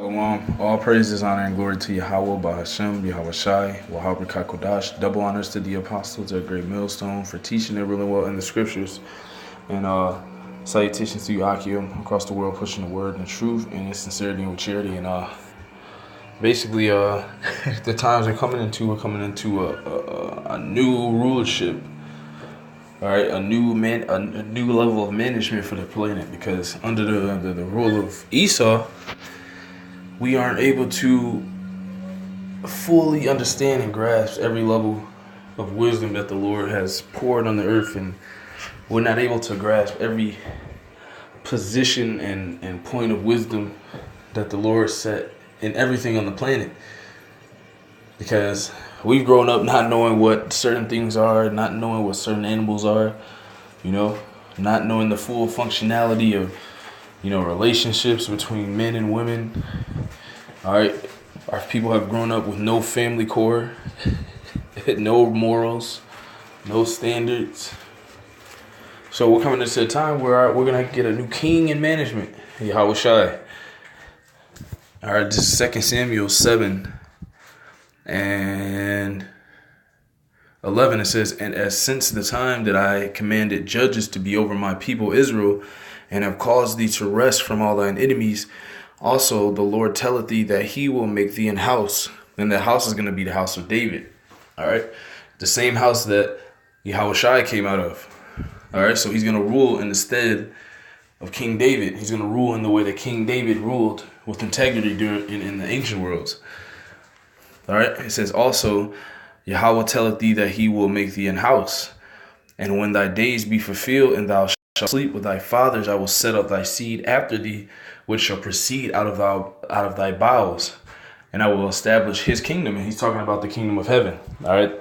All praises, honor, and glory to Yahweh, Bahashem, Yahweh Shai, Wahab Kodash. Double honors to the apostles at Great Millstone for teaching it really well in the scriptures. And salutations to you, Akim, across the world, pushing the word and truth and in sincerity and with charity. And basically, the times we're coming into a new rulership. All right, a new level of management for the planet, because under the rule of Esau, we aren't able to fully understand and grasp every level of wisdom that the Lord has poured on the earth, and we're not able to grasp every position and point of wisdom that the Lord set in everything on the planet, because we've grown up not knowing what certain things are, not knowing what certain animals are, not knowing the full functionality of relationships between men and women. All right, our people have grown up with no family core, no morals, no standards. So we're coming into a time where we're gonna get a new king in management, Yahweh Shai. All right, this is 2 Samuel 7 and 11. It says, "And as since the time that I commanded judges to be over my people Israel, and have caused thee to rest from all thine enemies, also the Lord telleth thee that he will make thee an house." And the house is going to be the house of David. All right. The same house that Yahweh Shai came out of. All right. So he's going to rule in the stead of King David. He's going to rule in the way that King David ruled, with integrity in the ancient worlds. All right. It says also, Yahweh telleth thee that he will make thee an house. And when thy days be fulfilled, and thou shalt sleep with thy fathers, I will set up thy seed after thee, which shall proceed out of thy bowels, and I will establish his kingdom. And he's talking about the kingdom of heaven. All right.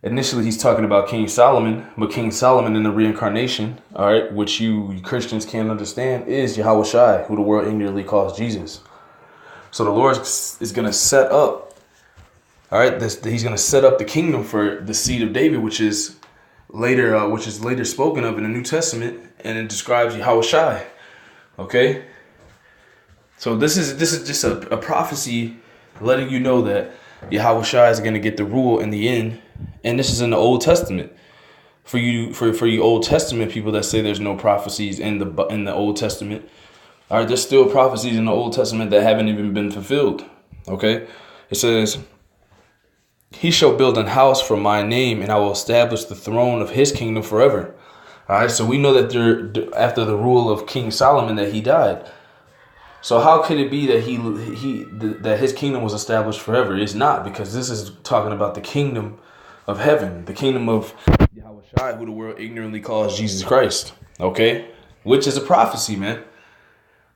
Initially, he's talking about King Solomon, but King Solomon in the reincarnation, all right, which you Christians can't understand, is Yahweh Shai, who the world ignorantly calls Jesus. So the Lord is going to set up, all right, he's going to set up the kingdom for the seed of David, which is later spoken of in the New Testament, and it describes Yahweh Shai. Okay. So this is just a prophecy letting you know that Yahweh Shai is going to get the rule in the end, and this is in the Old Testament. For you Old Testament people that say there's no prophecies in the Old Testament, all right, there's still prophecies in the Old Testament that haven't even been fulfilled. Okay, it says, "He shall build an house for my name, and I will establish the throne of his kingdom forever." All right, so we know that after the rule of King Solomon that he died. So how could it be that that his kingdom was established forever? It's not, because this is talking about the kingdom of heaven, the kingdom of Yahweh Shai, who the world ignorantly calls Jesus Christ. Okay, which is a prophecy, man.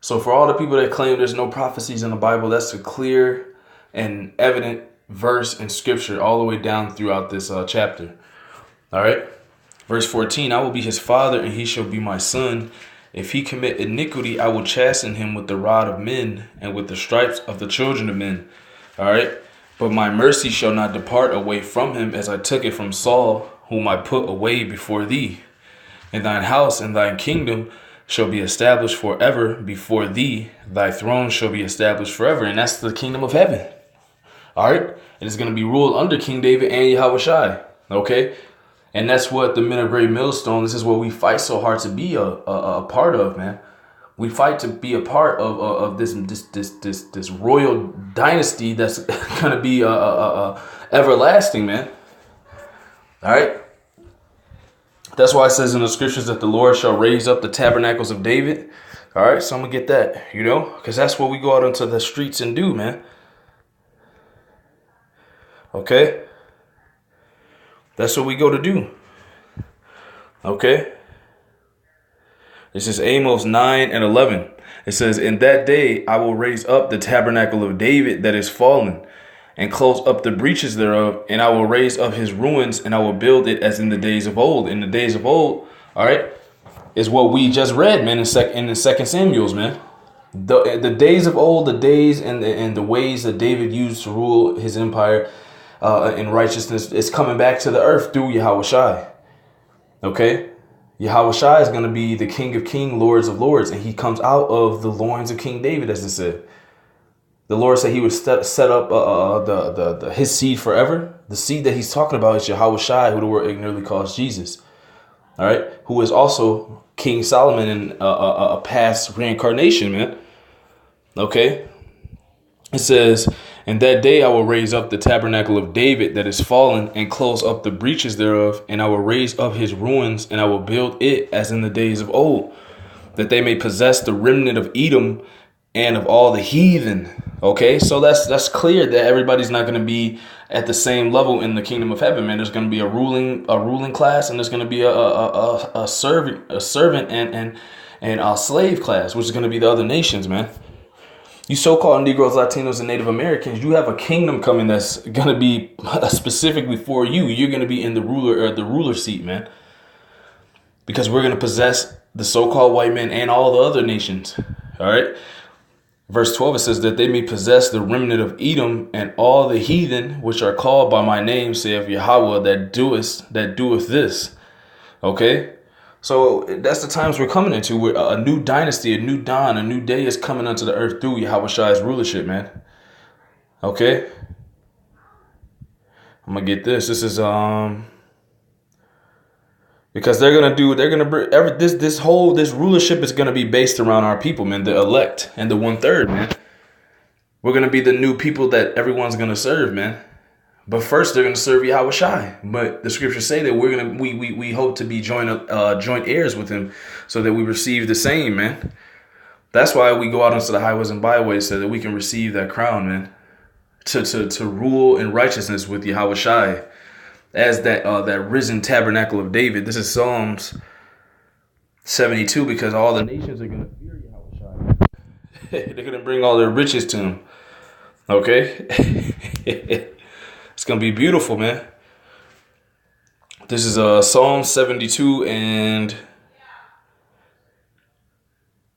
So for all the people that claim there's no prophecies in the Bible, that's a clear and evident verse in scripture all the way down throughout this chapter. All right. Verse 14, "I will be his father, and he shall be my son. If he commit iniquity, I will chasten him with the rod of men, and with the stripes of the children of men." All right. "But my mercy shall not depart away from him, as I took it from Saul, whom I put away before thee. And thine house and thine kingdom shall be established forever before thee. Thy throne shall be established forever." And that's the kingdom of heaven. All right. It is going to be ruled under King David and Yahweh Shai. Okay. And that's what the men of Great Millstone, this is what we fight so hard to be a part of, man. We fight to be a part of this royal dynasty that's going to be everlasting, man. All right. That's why it says in the scriptures that the Lord shall raise up the tabernacles of David. All right. So I'm going to get that, because that's what we go out into the streets and do, man. Okay. That's what we go to do. Okay. This is Amos 9 and 11. It says, "In that day I will raise up the tabernacle of David that is fallen, and close up the breaches thereof, and I will raise up his ruins, and I will build it as in the days of old." In the days of old, all right, is what we just read, man, in the 2 Samuel's, man. The days of old, the days and the ways that David used to rule his empire in righteousness, is coming back to the earth through Yahweh Shai. Okay? Yahweh Shai is going to be the King of Kings, Lords of Lords, and he comes out of the loins of King David, as it said. The Lord said he would set up his seed forever. The seed that he's talking about is Yahweh Shai, who the word ignorantly calls Jesus. All right, who is also King Solomon in a past reincarnation, man. Okay, it says, "In that day I will raise up the tabernacle of David that is fallen, and close up the breaches thereof, and I will raise up his ruins, and I will build it as in the days of old, that they may possess the remnant of Edom and of all the heathen." Okay, so that's clear that everybody's not going to be at the same level in the kingdom of heaven, man. There's going to be a ruling class, and there's going to be a servant and a slave class, which is going to be the other nations, man. You so-called Negroes, Latinos, and Native Americans, you have a kingdom coming that's going to be specifically for you. You're going to be in the ruler seat, man, because we're going to possess the so-called white men and all the other nations. All right. Verse 12, it says that they may possess the remnant of Edom and all the heathen which are called by my name, saith Yahweh, that doeth this. Okay. So that's the times we're coming into, where a new dynasty, a new dawn, a new day is coming onto the earth through Yahweh Shai's rulership, man. Okay. I'm going to get this. This is, because this rulership is going to be based around our people, man, the elect and the 1/3, man. We're going to be the new people that everyone's going to serve, man. But first, they're going to serve Yahweh Shai. But the scriptures say that we hope to be joint heirs with him, so that we receive the same, man. That's why we go out into the highways and byways, so that we can receive that crown, man, to rule in righteousness with Yahweh Shai, as that risen tabernacle of David. This is Psalms 72, because all the nations are going to fear Yahweh Shai. They're going to bring all their riches to him. Okay? It's going to be beautiful, man. This is Psalm 72 and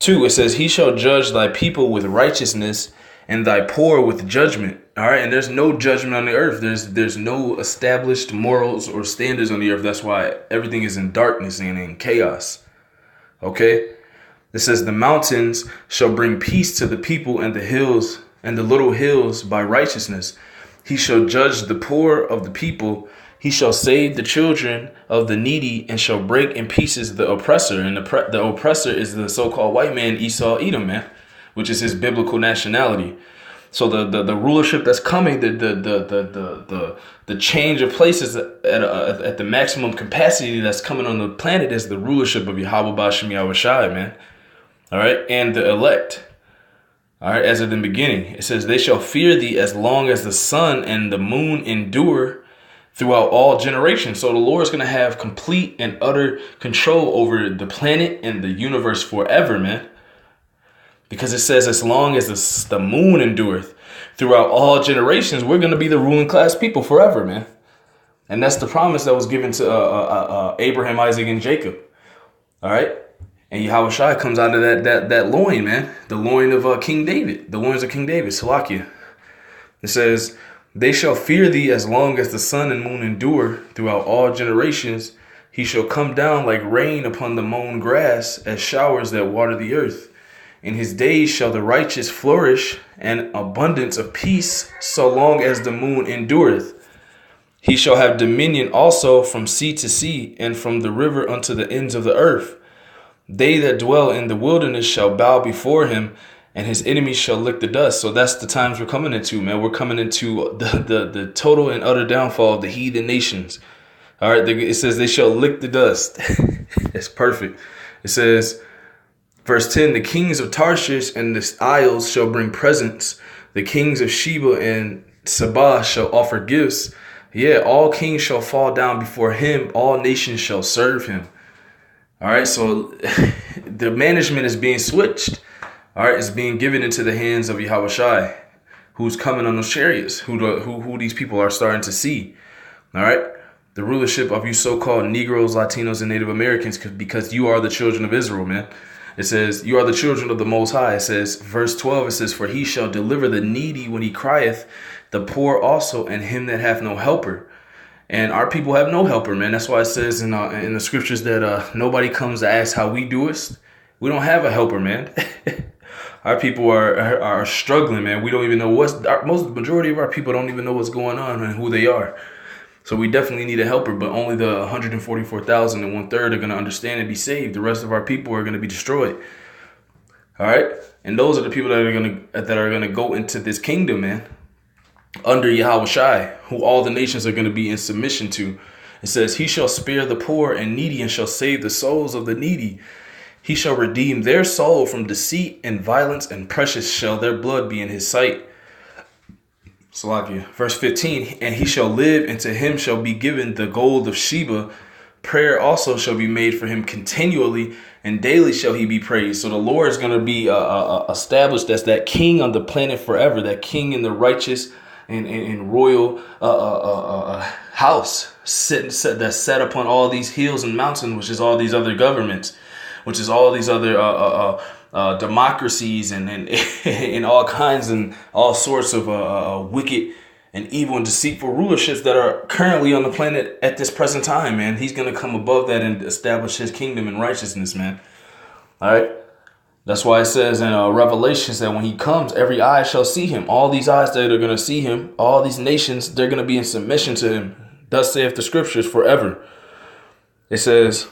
2. It says, "He shall judge thy people with righteousness, and thy poor with judgment." All right, and there's no judgment on the earth. There's no established morals or standards on the earth. That's why everything is in darkness and in chaos. Okay? It says, "The mountains shall bring peace to the people, and the hills and the little hills by righteousness. He shall judge the poor of the people. He shall save the children of the needy, and shall break in pieces the oppressor." And the oppressor is the so-called white man, Esau, Edom, man, which is his biblical nationality. So the rulership that's coming, the change of places at the maximum capacity that's coming on the planet is the rulership of Yahweh Bashem Yahweh Shai, man. All right, and the elect. All right, as of the beginning, it says, "They shall fear thee as long as the sun and the moon endure throughout all generations." So the Lord is going to have complete and utter control over the planet and the universe forever, man. Because it says, as long as the moon endureth throughout all generations, we're going to be the ruling class people forever, man. And that's the promise that was given to Abraham, Isaac, and Jacob. All right. And Yahweh Shai comes out of that loin, man. The loin of King David. The loins of King David, Salakia. It says, "They shall fear thee as long as the sun and moon endure throughout all generations. He shall come down like rain upon the mown grass, as showers that water the earth. In his days shall the righteous flourish, and abundance of peace, so long as the moon endureth. He shall have dominion also from sea to sea, and from the river unto the ends of the earth. They that dwell in the wilderness shall bow before him, and his enemies shall lick the dust." So that's the times we're coming into, man. We're coming into the total and utter downfall of the heathen nations. All right, it says they shall lick the dust. It's perfect. It says, verse 10, "The kings of Tarshish and the isles shall bring presents. The kings of Sheba and Saba shall offer gifts. Yeah, all kings shall fall down before him. All nations shall serve him." All right, so the management is being switched. All right, it's being given into the hands of Yahweh Shai, who's coming on those chariots, who these people are starting to see. All right, the rulership of you so-called Negroes, Latinos, and Native Americans, because you are the children of Israel, man. It says, "You are the children of the Most High." It says, verse 12, it says, "For he shall deliver the needy when he crieth, the poor also, and him that hath no helper." And our people have no helper, man. That's why it says in the scriptures that nobody comes to ask how we do it. We don't have a helper, man. Our people are struggling, man. We don't even know the majority of our people don't even know what's going on and who they are. So we definitely need a helper, but only the 144,000 and 1/3 are going to understand and be saved. The rest of our people are going to be destroyed. All right. And those are the people that are going to go into this kingdom, man, under Yahweh Shai, who all the nations are going to be in submission to. It says, he shall spare the poor and needy and shall save the souls of the needy. He shall redeem their soul from deceit and violence, and precious shall their blood be in his sight. Salakia. Verse 15, and he shall live, and to him shall be given the gold of Sheba. Prayer also shall be made for him continually, and daily shall he be praised. So the Lord is going to be established as that king on the planet forever, that king in the righteous and royal house that's set upon all these hills and mountains, which is all these other governments, which is all these other democracies and all kinds and all sorts of wicked and evil and deceitful rulerships that are currently on the planet at this present time, man. He's going to come above that and establish his kingdom in righteousness, man. All right. That's why it says in Revelations that when he comes, every eye shall see him. All these eyes that are going to see him, all these nations, they're going to be in submission to him. Thus saith the scriptures forever. It says,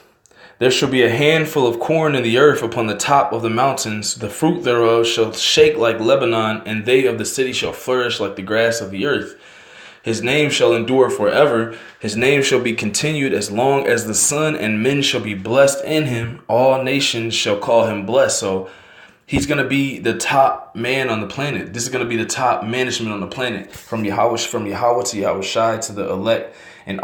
there shall be a handful of corn in the earth upon the top of the mountains. The fruit thereof shall shake like Lebanon, and they of the city shall flourish like the grass of the earth. His name shall endure forever. His name shall be continued as long as the sun, and men shall be blessed in him. All nations shall call him blessed. So he's going to be the top man on the planet. This is going to be the top management on the planet, from Yahweh to Yahweh Shai to the elect, and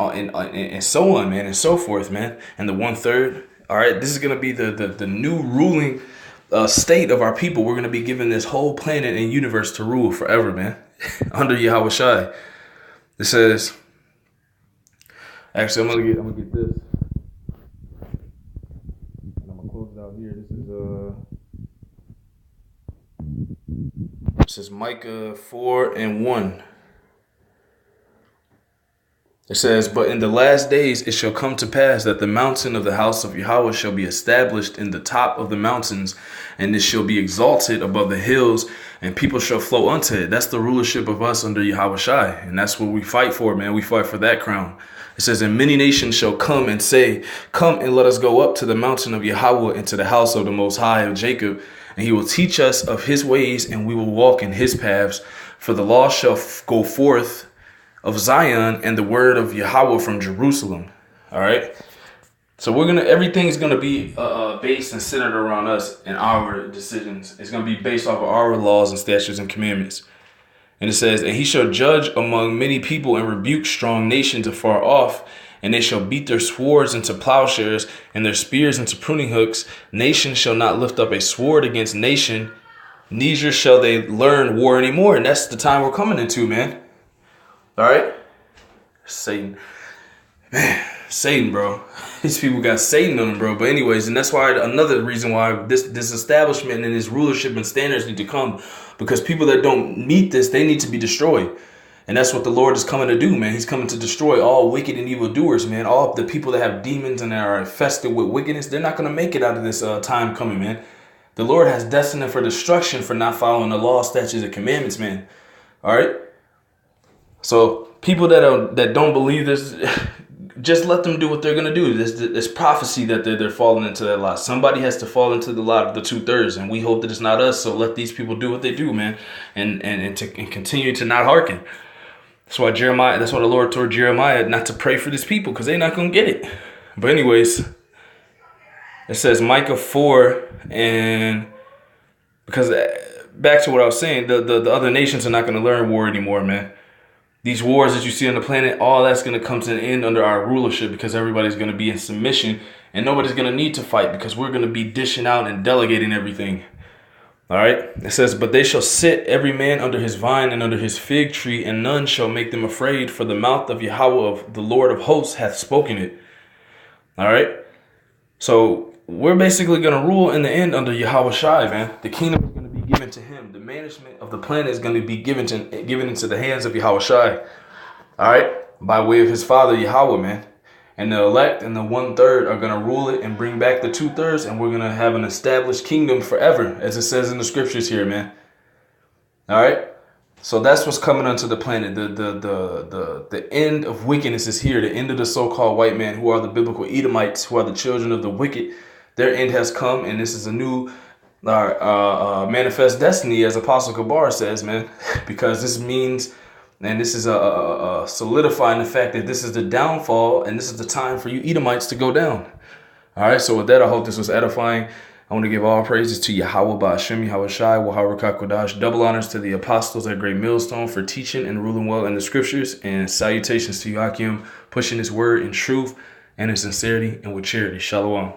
so on, man, and so forth, man. And the 1/3. All right, this is going to be the new ruling state of our people. We're going to be given this whole planet and universe to rule forever, man, under Yahweh Shai. It says, actually, I'm gonna get this. I'm gonna close it out here. This is Micah 4:1. It says, but in the last days it shall come to pass that the mountain of the house of Yahweh shall be established in the top of the mountains, and it shall be exalted above the hills, and people shall flow unto it. That's the rulership of us under Yahweh Shai, and that's what we fight for, man. We fight for that crown. It says, and many nations shall come and say, come and let us go up to the mountain of Yahweh and to the house of the Most High of Jacob, and he will teach us of his ways, and we will walk in his paths. For the law shall go forth of Zion, and the word of Yahweh from Jerusalem. All right. So everything's gonna be based and centered around us and our decisions. It's gonna be based off of our laws and statutes and commandments. And it says, and he shall judge among many people and rebuke strong nations afar off, and they shall beat their swords into plowshares and their spears into pruning hooks. Nation shall not lift up a sword against nation, neither shall they learn war anymore. And that's the time we're coming into, man. All right, Satan, man, Satan, bro. These people got Satan on them, bro. But anyways, and that's why another reason why this establishment and this rulership and standards need to come, because people that don't meet this, they need to be destroyed. And that's what the Lord is coming to do, man. He's coming to destroy all wicked and evil doers, man. All the people that have demons and that are infested with wickedness, they're not going to make it out of this time coming, man. The Lord has destined them for destruction for not following the law, statutes, and commandments, man. All right. So people that don't believe this, just let them do what they're gonna do. This prophecy that they're falling into that lot. Somebody has to fall into the lot of the 2/3, and we hope that it's not us. So let these people do what they do, man, and continue to not hearken. That's why the Lord told Jeremiah not to pray for these people, because they're not gonna get it. But anyways, it says Micah 4, and because back to what I was saying, the other nations are not gonna learn war anymore, man. These wars that you see on the planet, all that's going to come to an end under our rulership, because everybody's going to be in submission and nobody's going to need to fight, because we're going to be dishing out and delegating everything. All right. It says, but they shall sit every man under his vine and under his fig tree, and none shall make them afraid, for the mouth of Yahweh of the Lord of hosts hath spoken it. All right. So we're basically going to rule in the end under Yahweh Shai, man. The kingdom is going to be given to him. The management of the planet is going to be given into the hands of Yahweh Shai. All right, by way of his father Yahweh, man. And the elect and the 1/3 are going to rule it and bring back the 2/3, and we're going to have an established kingdom forever, as it says in the scriptures here, man. All right. So that's what's coming onto the planet. The end of wickedness is here. The end of the so-called white man, who are the biblical Edomites, who are the children of the wicked. Their end has come, and this is a new manifest destiny, as Apostle Kabar says, man, because this means, and this is solidifying the fact that this is the downfall, and this is the time for you Edomites to go down. All right. So with that, I hope this was edifying. I want to give all praises to Yahweh Ba'Shem, Yahweh Shai, Wahar Kodash. Double honors to the apostles at Great Millstone for teaching and ruling well in the scriptures. And salutations to Yakim, pushing his word in truth and in sincerity and with charity. Shalom.